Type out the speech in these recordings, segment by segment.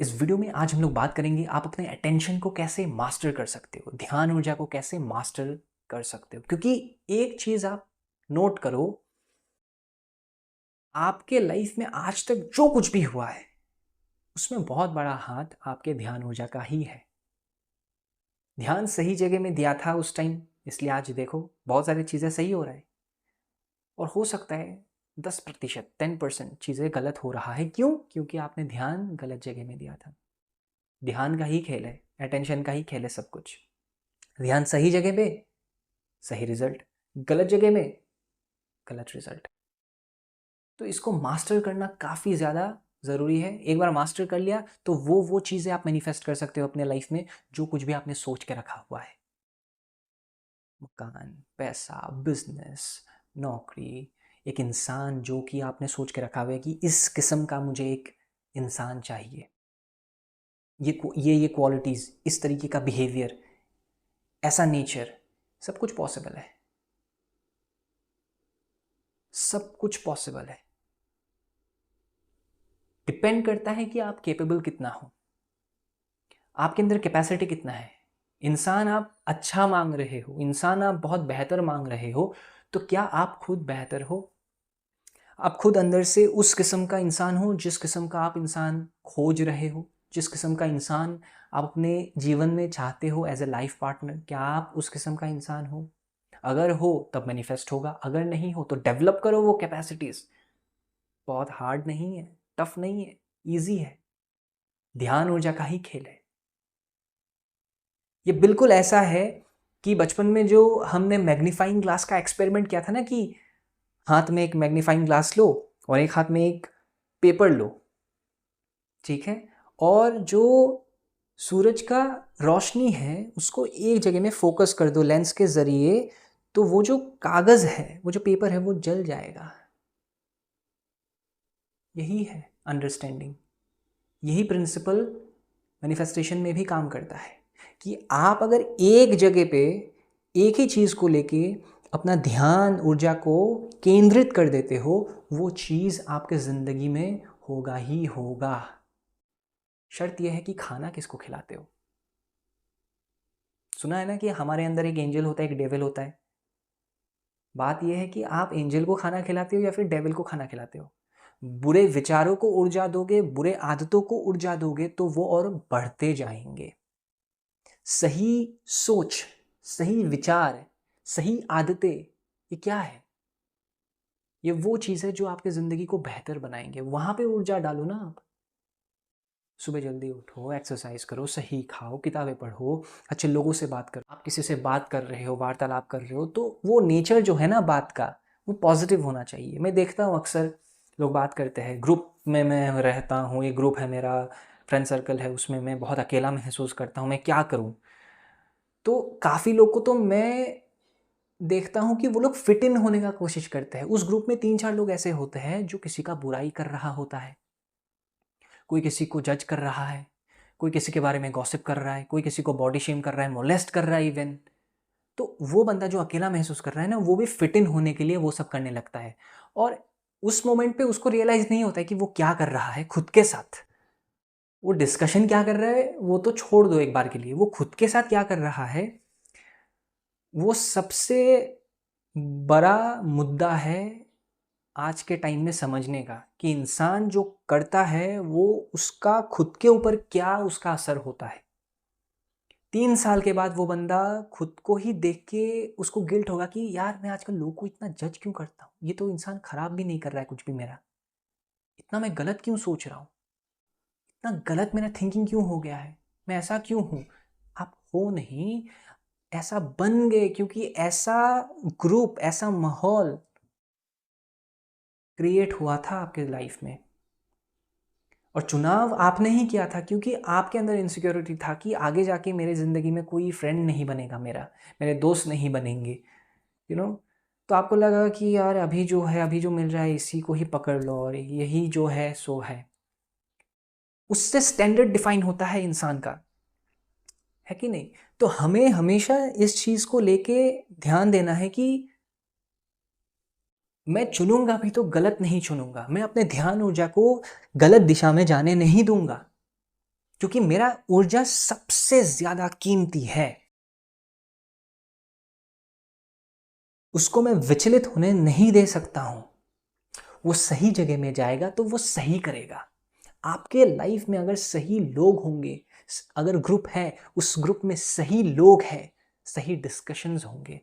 इस वीडियो में आज हम लोग बात करेंगे आप अपने अटेंशन को कैसे मास्टर कर सकते हो, ध्यान ऊर्जा को कैसे मास्टर कर सकते हो। क्योंकि एक चीज आप नोट करो, आपके लाइफ में आज तक जो कुछ भी हुआ है उसमें बहुत बड़ा हाथ आपके ध्यान ऊर्जा का ही है। ध्यान सही जगह में दिया था उस टाइम, इसलिए आज देखो बहुत सारी चीज़ें सही हो रहा है। और हो सकता है 10% 10% चीज़ें गलत हो रहा है। क्यों? क्योंकि आपने ध्यान गलत जगह में दिया था। ध्यान का ही खेल है, अटेंशन का ही खेल है सब कुछ। ध्यान सही जगह पे सही रिजल्ट, गलत जगह में गलत रिजल्ट। तो इसको मास्टर करना काफ़ी ज़्यादा ज़रूरी है। एक बार मास्टर कर लिया तो वो चीज़ें आप मैनिफेस्ट कर सकते हो अपने लाइफ में, जो कुछ भी आपने सोच के रखा हुआ है। मकान, पैसा, बिजनेस, नौकरी, एक इंसान जो कि आपने सोच के रखा हुआ है कि इस किस्म का मुझे एक इंसान चाहिए, ये क्वालिटीज़, इस तरीके का बिहेवियर, ऐसा नेचर, सब कुछ पॉसिबल है। सब कुछ पॉसिबल है। डिपेंड करता है कि आप कैपेबल कितना हो, आपके अंदर कैपेसिटी कितना है। इंसान आप अच्छा मांग रहे हो, इंसान आप बहुत बेहतर मांग रहे हो, तो क्या आप खुद बेहतर हो? आप खुद अंदर से उस किस्म का इंसान हो जिस किस्म का आप इंसान खोज रहे हो, जिस किस्म का इंसान आप अपने जीवन में चाहते हो एज ए लाइफ पार्टनर? क्या आप उस किस्म का इंसान हो? अगर हो तब मैनिफेस्ट होगा, अगर नहीं हो तो डेवलप करो वो कैपेसिटीज़। बहुत हार्ड नहीं है, टफ नहीं है, ईजी है। ध्यान ऊर्जा का ही खेल है। ये बिल्कुल ऐसा है कि बचपन में जो हमने मैग्नीफाइंग ग्लास का एक्सपेरिमेंट किया था ना, कि हाथ में एक मैग्नीफाइंग ग्लास लो और एक हाथ में एक पेपर लो, ठीक है, और जो सूरज का रोशनी है उसको एक जगह में फोकस कर दो लेंस के ज़रिए, तो वो जो कागज़ है, वो जो पेपर है, वो जल जाएगा। यही है अंडरस्टैंडिंग। यही प्रिंसिपल मैनिफेस्टेशन में भी काम करता है कि आप अगर एक जगह पे एक ही चीज़ को लेके अपना ध्यान ऊर्जा को केंद्रित कर देते हो, वो चीज़ आपके ज़िंदगी में होगा ही होगा। शर्त यह है कि खाना किसको खिलाते हो। सुना है ना कि हमारे अंदर एक एंजल होता है, एक डेविल होता है। बात यह है कि आप एंजल को खाना खिलाते हो या फिर डेविल को खाना खिलाते हो। बुरे विचारों को ऊर्जा दोगे, बुरे आदतों को ऊर्जा दोगे, तो वो और बढ़ते जाएंगे। सही सोच, सही विचार, सही आदतें, ये क्या है? ये वो चीज़ है जो आपकी ज़िंदगी को बेहतर बनाएंगे। वहाँ पे ऊर्जा डालो ना आप। सुबह जल्दी उठो, एक्सरसाइज करो, सही खाओ, किताबें पढ़ो, अच्छे लोगों से बात करो। आप किसी से बात कर रहे हो, वार्तालाप कर रहे हो, तो वो नेचर जो है ना बात का, वो पॉजिटिव होना चाहिए। मैं देखता हूँ अक्सर लोग बात करते हैं, ग्रुप में मैं रहता हूँ, एक ग्रुप है मेरा, फ्रेंड सर्कल है, उसमें मैं बहुत अकेला महसूस करता हूँ, मैं क्या करूँ? तो काफ़ी लोग को तो मैं देखता हूँ कि वो लोग फिट इन होने का कोशिश करते हैं। उस ग्रुप में 3-4 लोग ऐसे होते हैं जो किसी का बुराई कर रहा होता है, कोई किसी को जज कर रहा है, कोई किसी के बारे में गॉसिप कर रहा है, कोई किसी को बॉडी शेम कर रहा है, मोलेस्ट कर रहा है इवन। तो वो बंदा जो अकेला महसूस कर रहा है ना, वो भी फिट इन होने के लिए वो सब करने लगता है। और उस मोमेंट पे उसको रियलाइज़ नहीं होता है कि वो क्या कर रहा है खुद के साथ। वो डिस्कशन क्या कर रहा है वो तो छोड़ दो एक बार के लिए, वो खुद के साथ क्या कर रहा है, वो सबसे बड़ा मुद्दा है आज के टाइम में समझने का। कि इंसान जो करता है वो उसका खुद के ऊपर क्या उसका असर होता है। 3 साल के बाद वो बंदा खुद को ही देख के उसको गिल्ट होगा कि यार मैं आजकल लोगों को इतना जज क्यों करता हूँ, ये तो इंसान खराब भी नहीं कर रहा है कुछ भी मेरा, इतना मैं गलत क्यों सोच रहा हूँ, इतना गलत मेरा थिंकिंग क्यों हो गया है, मैं ऐसा क्यों हूँ। आप हो नहीं, ऐसा बन गए क्योंकि ऐसा ग्रुप, ऐसा माहौल क्रिएट हुआ था आपके लाइफ में। और चुनाव आपने ही किया था क्योंकि आपके अंदर इनसिक्योरिटी था कि आगे जाके मेरे ज़िंदगी में कोई फ्रेंड नहीं बनेगा, मेरे दोस्त नहीं बनेंगे, यू नो। तो आपको लगा कि यार अभी जो है, अभी जो मिल रहा है इसी को ही पकड़ लो और यही जो है सो है। उससे स्टैंडर्ड डिफाइन होता है इंसान का, है कि नहीं? तो हमें हमेशा इस चीज़ को लेके ध्यान देना है कि मैं चुनूंगा भी तो गलत नहीं चुनूंगा, मैं अपने ध्यान ऊर्जा को गलत दिशा में जाने नहीं दूंगा। क्योंकि मेरा ऊर्जा सबसे ज्यादा कीमती है, उसको मैं विचलित होने नहीं दे सकता हूं। वो सही जगह में जाएगा तो वो सही करेगा। आपके लाइफ में अगर सही लोग होंगे, अगर ग्रुप है, उस ग्रुप में सही लोग हैं, सही डिस्कशंस होंगे,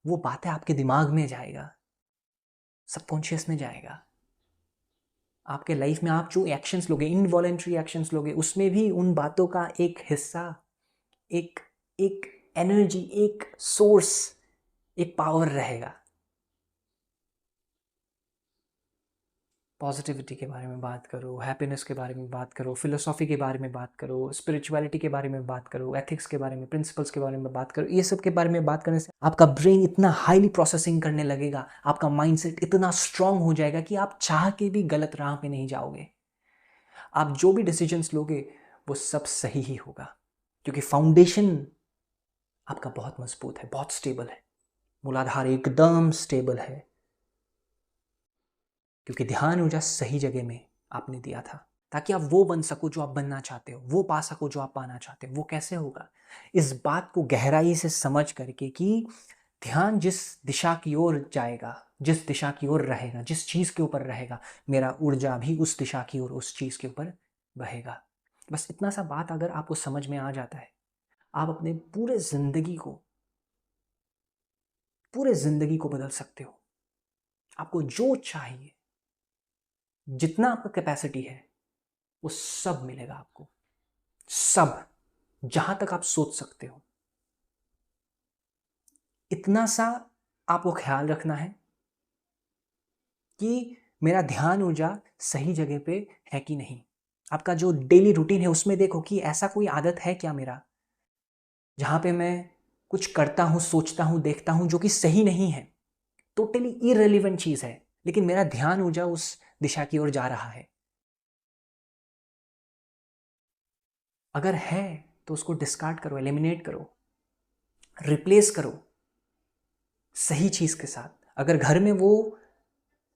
वो बातें आपके दिमाग में जाएगा, सबकॉन्शियस में जाएगा। आपके लाइफ में आप जो एक्शंस लोगे, इनवॉलेंट्री एक्शंस लोगे, उसमें भी उन बातों का एक हिस्सा, एक एक एनर्जी, एक सोर्स, एक पावर रहेगा। पॉजिटिविटी के बारे में बात करो, हैप्पीनेस के बारे में बात करो, फिलोसॉफी के बारे में बात करो, स्पिरिचुअलिटी के बारे में बात करो, एथिक्स के बारे में, प्रिंसिपल्स के बारे में बात करो। ये सब के बारे में बात करने से आपका ब्रेन इतना हाईली प्रोसेसिंग करने लगेगा, आपका माइंडसेट इतना स्ट्रांग हो जाएगा कि आप चाह के भी गलत राह पे नहीं जाओगे। आप जो भी डिसीजंस लोगे वो सब सही ही होगा, क्योंकि फाउंडेशन आपका बहुत मजबूत है, बहुत स्टेबल है, मूलाधार एकदम स्टेबल है, क्योंकि ध्यान ऊर्जा सही जगह में आपने दिया था, ताकि आप वो बन सको जो आप बनना चाहते हो, वो पा सको जो आप पाना चाहते हो। वो कैसे होगा? इस बात को गहराई से समझ करके कि ध्यान जिस दिशा की ओर जाएगा, जिस दिशा की ओर रहेगा, जिस चीज के ऊपर रहेगा, मेरा ऊर्जा भी उस दिशा की ओर, उस चीज के ऊपर बहेगा। बस इतना सा बात अगर आपको समझ में आ जाता है, आप अपने पूरे जिंदगी को बदल सकते हो। आपको जो चाहिए, जितना आपका कैपेसिटी है, वो सब मिलेगा आपको, सब, जहां तक आप सोच सकते हो। इतना सा आपको ख्याल रखना है कि मेरा ध्यान ऊर्जा सही जगह पे है कि नहीं। आपका जो डेली रूटीन है उसमें देखो कि ऐसा कोई आदत है क्या मेरा, जहां पे मैं कुछ करता हूं, सोचता हूं, देखता हूं जो कि सही नहीं है, टोटली इररिलेवेंट चीज है, लेकिन मेरा ध्यान ऊर्जा उस दिशा की ओर जा रहा है। अगर है तो उसको डिस्कार्ड करो, एलिमिनेट करो, रिप्लेस करो सही चीज के साथ। अगर घर में वो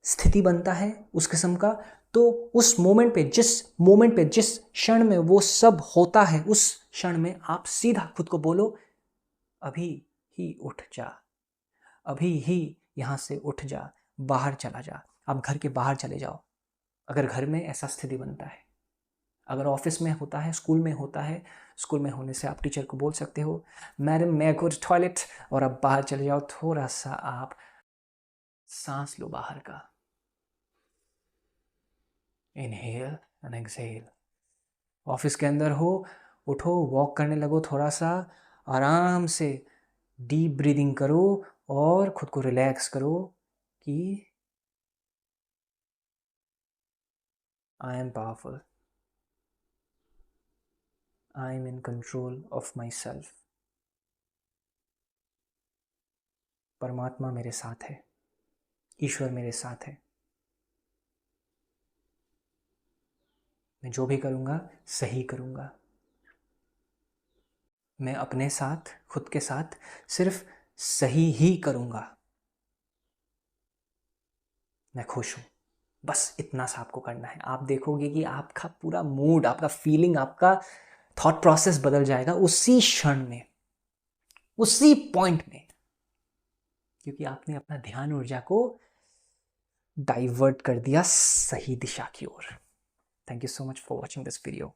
स्थिति बनता है उस किस्म का, तो उस मोमेंट पे, जिस मोमेंट पे, जिस क्षण में वो सब होता है, उस क्षण में आप सीधा खुद को बोलो, अभी ही उठ जा, अभी ही यहां से उठ जा, बाहर चला जा। आप घर के बाहर चले जाओ, अगर घर में ऐसा स्थिति बनता है। अगर ऑफिस में होता है, स्कूल में होता है, स्कूल में होने से आप टीचर को बोल सकते हो, मैडम मैं गो टू टॉयलेट, और आप बाहर चले जाओ। थोड़ा सा आप सांस लो बाहर का, इनहेल एंड एक्सहेल। ऑफिस के अंदर हो, उठो, वॉक करने लगो, थोड़ा सा आराम से डीप ब्रीदिंग करो और खुद को रिलैक्स करो कि I am powerful, I am in control of my self. परमात्मा मेरे साथ है, ईश्वर मेरे साथ है, मैं जो भी करूँगा सही करूँगा। मैं अपने साथ, खुद के साथ सिर्फ सही ही करूँगा। मैं खुश हूँ। बस इतना सा आपको करना है। आप देखोगे कि आपका पूरा मूड, आपका फीलिंग, आपका थॉट प्रोसेस बदल जाएगा उसी क्षण में, उसी पॉइंट में, क्योंकि आपने अपना ध्यान ऊर्जा को डाइवर्ट कर दिया सही दिशा की ओर। Thank you so much for watching this video.